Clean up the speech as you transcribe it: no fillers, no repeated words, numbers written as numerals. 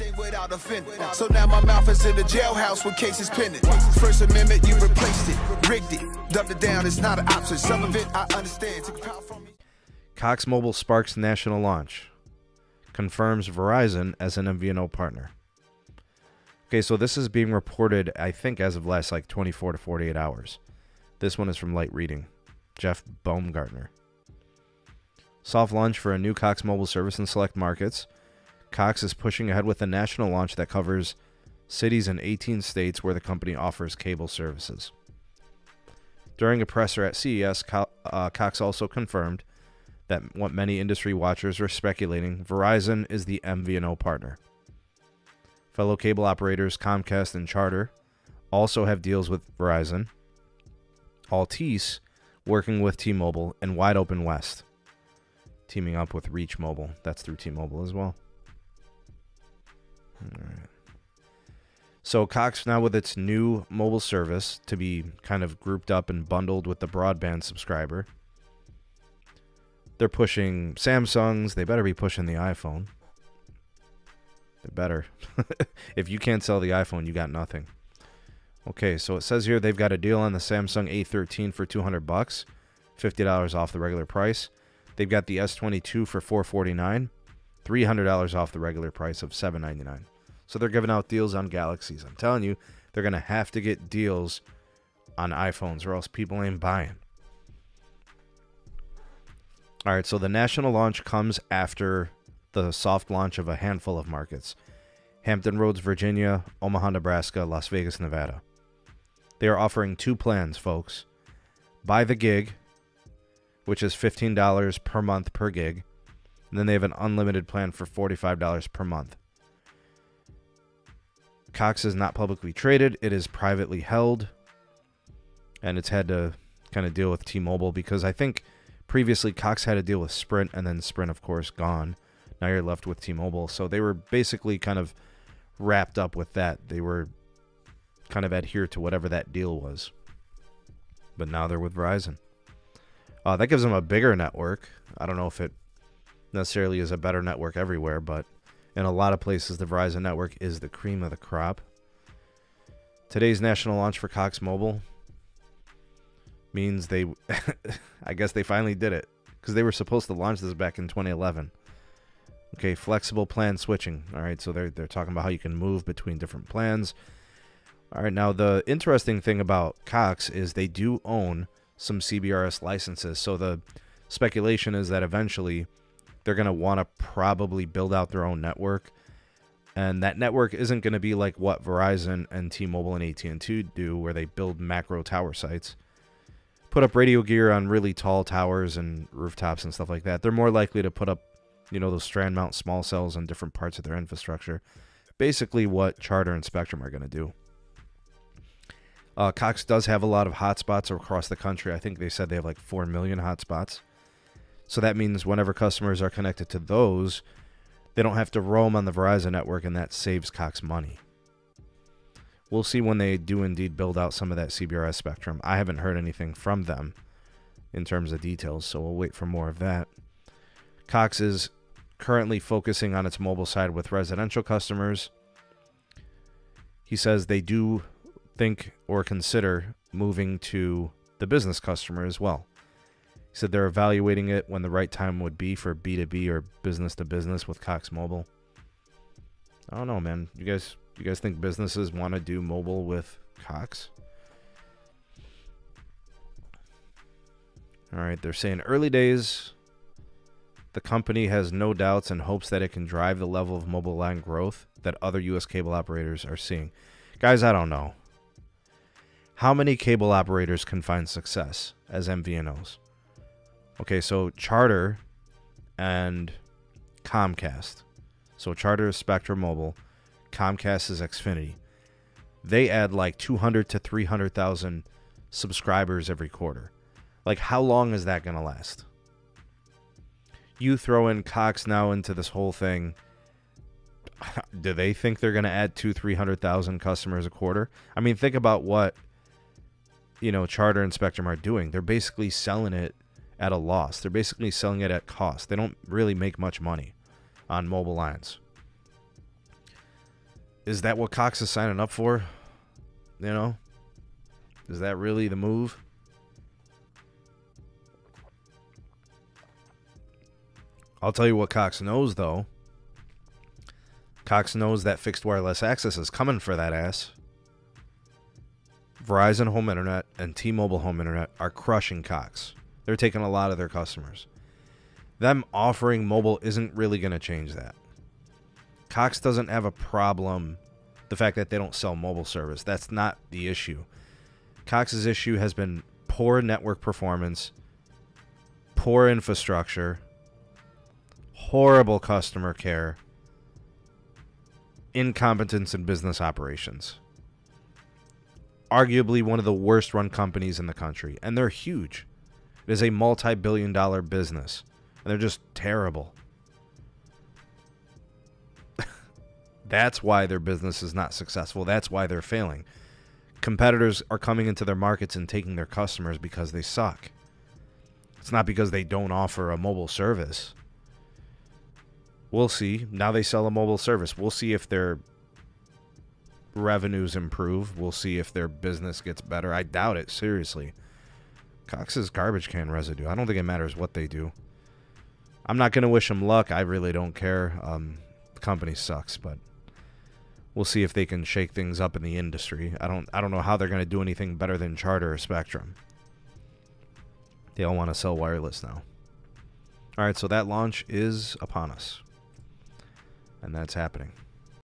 anything without offending. So now my mouth is in the jailhouse with cases pending. First Amendment, you replaced it, rigged it, dumbed it down. It's not an option. Some of it I understand. Took power from me. Cox Mobile sparks national launch. Confirms Verizon as an MVNO partner. Okay, so this is being reported, I think, as of last 24 to 48 hours. This one is from Light Reading. Jeff Baumgartner. Soft launch for a new Cox Mobile service in select markets. Cox is pushing ahead with a national launch that covers cities in 18 states where the company offers cable services. During a presser at CES, Cox also confirmed that what many industry watchers are speculating, Verizon is the MVNO partner. Fellow cable operators Comcast and Charter also have deals with Verizon. Altice working with T-Mobile, and Wide Open West teaming up with Reach Mobile. That's through T-Mobile as well. All right. So Cox now with its new mobile service to be kind of grouped up and bundled with the broadband subscriber. They're pushing Samsungs. They better be pushing the iPhone. They better. If you can't sell the iPhone, you got nothing. Okay, so it says here they've got a deal on the Samsung A13 for $200, $50 off the regular price. They've got the S22 for $449, $300 off the regular price of $799. So they're giving out deals on Galaxies. I'm telling you, they're going to have to get deals on iPhones or else people ain't buying. All right, so the national launch comes after the soft launch of a handful of markets. Hampton Roads, Virginia, Omaha, Nebraska, Las Vegas, Nevada. They are offering two plans, folks. Buy the gig, which is $15 per month per gig. And then they have an unlimited plan for $45 per month. Cox is not publicly traded. It is privately held. And it's had to kind of deal with T-Mobile because I think previously Cox had to deal with Sprint, and then Sprint, of course, gone. Now you're left with T-Mobile. So they were basically kind of wrapped up with that. They were kind of adhere to whatever that deal was. But now they're with Verizon. That gives them a bigger network. I don't know if it necessarily is a better network everywhere, but in a lot of places, the Verizon network is the cream of the crop. Today's national launch for Cox Mobile means they, I guess they finally did it, because they were supposed to launch this back in 2011. Okay, flexible plan switching. All right, so they're talking about how you can move between different plans. All right, now the interesting thing about Cox is they do own some CBRS licenses. So the speculation is that eventually they're going to want to probably build out their own network. And that network isn't going to be like what Verizon and T-Mobile and AT&T do, where they build macro tower sites. Put up radio gear on really tall towers and rooftops and stuff like that. They're more likely to put up, you know, those strand mount small cells on different parts of their infrastructure. Basically what Charter and Spectrum are going to do. Cox does have a lot of hotspots across the country. I think they said they have like 4 million hotspots. So that means whenever customers are connected to those, they don't have to roam on the Verizon network, and that saves Cox money. We'll see when they do indeed build out some of that CBRS spectrum. I haven't heard anything from them in terms of details, so we'll wait for more of that. Cox is currently focusing on its mobile side with residential customers. He says they do think or consider moving to the business customer as well. He said they're evaluating it when the right time would be for B2B or business to business with Cox Mobile. I don't know, man. You guys think businesses want to do mobile with Cox? All right, they're saying early days. The company has no doubts and hopes that it can drive the level of mobile line growth that other U.S. cable operators are seeing. Guys, I don't know. How many cable operators can find success as MVNOs? Okay, so Charter and Comcast. So Charter is Spectrum Mobile. Comcast is Xfinity. They add like 200 to 300,000 subscribers every quarter. Like, how long is that going to last? You throw in Cox now into this whole thing. Do they think they're going to add 200,000-300,000 customers a quarter? I mean, think about what, you know, Charter and Spectrum are doing. They're basically selling it at a loss. They're basically selling it at cost. They don't really make much money on mobile lines. Is that what Cox is signing up for? You know? Is that really the move? I'll tell you what Cox knows, though. Cox knows that fixed wireless access is coming for that ass. Verizon Home Internet and T-Mobile Home Internet are crushing Cox. They're taking a lot of their customers. Them offering mobile isn't really going to change that. Cox doesn't have a problem, the fact that they don't sell mobile service. That's not the issue. Cox's issue has been poor network performance, poor infrastructure, horrible customer care, incompetence in business operations. Arguably one of the worst run companies in the country. And they're huge. It is a multi-billion-dollar business. And they're just terrible. That's why their business is not successful. That's why they're failing. Competitors are coming into their markets and taking their customers because they suck. It's not because they don't offer a mobile service. We'll see. Now they sell a mobile service. We'll see if their revenues improve. We'll see if their business gets better. I doubt it, seriously. Cox is garbage can residue. I don't think it matters what they do. I'm not going to wish them luck. I really don't care. The company sucks, but we'll see if they can shake things up in the industry. I don't know how they're going to do anything better than Charter or Spectrum. They all want to sell wireless now. All right, so that launch is upon us. And that's happening.